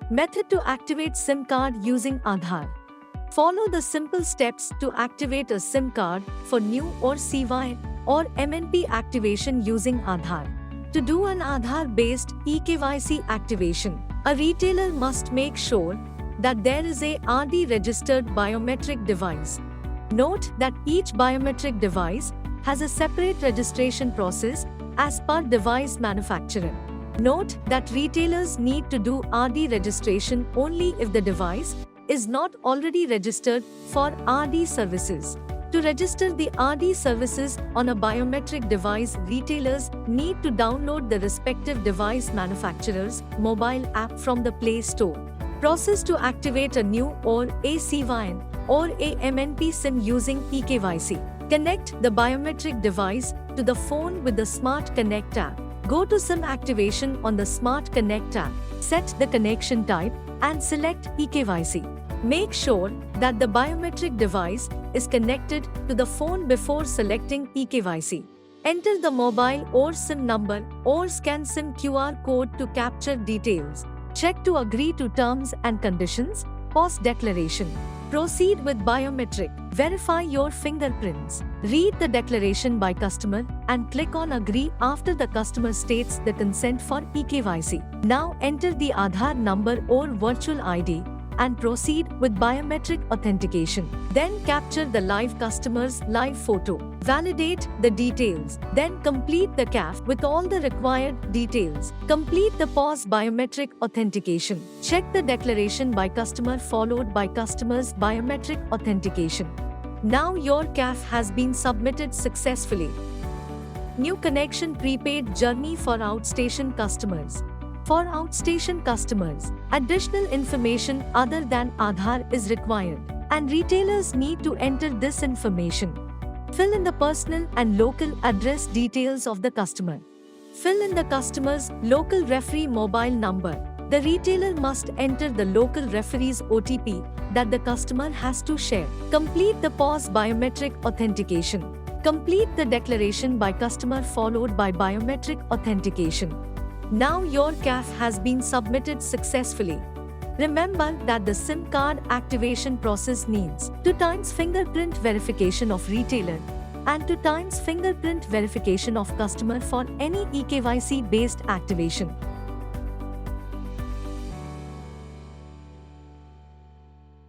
Method to activate SIM card using Aadhaar. Follow the simple steps to activate a SIM card for new or CY or MNP activation using Aadhaar. To do an Aadhaar-based eKYC activation, a retailer must make sure that there is a RD-registered biometric device. Note that each biometric device has a separate registration process as per device manufacturer. Note that retailers need to do RD registration only if the device is not already registered for RD services. To register the RD services on a biometric device, retailers need to download the respective device manufacturer's mobile app from the Play Store. Process to activate a new or a CYN or a MNP SIM using eKYC. Connect the biometric device to the phone with the Smart Connect app. Go to SIM activation on the Smart Connect app. Set the connection type and select eKYC. Make sure that the biometric device is connected to the phone before selecting eKYC. Enter the mobile or SIM number or scan SIM QR code to capture details. Check to agree to terms and conditions. Pause declaration. Proceed with biometric. Verify your fingerprints. Read the declaration by customer and click on agree after the customer states the consent for eKYC. Now enter the Aadhaar number or virtual ID and proceed with biometric authentication. Then capture the live customer's live photo. Validate the details. Then complete the CAF with all the required details. Complete the POS biometric authentication. Check the declaration by customer followed by customer's biometric authentication. Now your CAF has been submitted successfully. New connection prepaid journey for outstation customers. For outstation customers, additional information other than Aadhaar is required, and retailers need to enter this information. Fill in the personal and local address details of the customer. Fill in the customer's local referee mobile number. The retailer must enter the local referee's OTP that the customer has to share. Complete the POS biometric authentication. Complete the declaration by customer followed by biometric authentication. Now your CAF has been submitted successfully. Remember that the SIM card activation process needs 2 times fingerprint verification of retailer and 2 times fingerprint verification of customer for any eKYC based activation.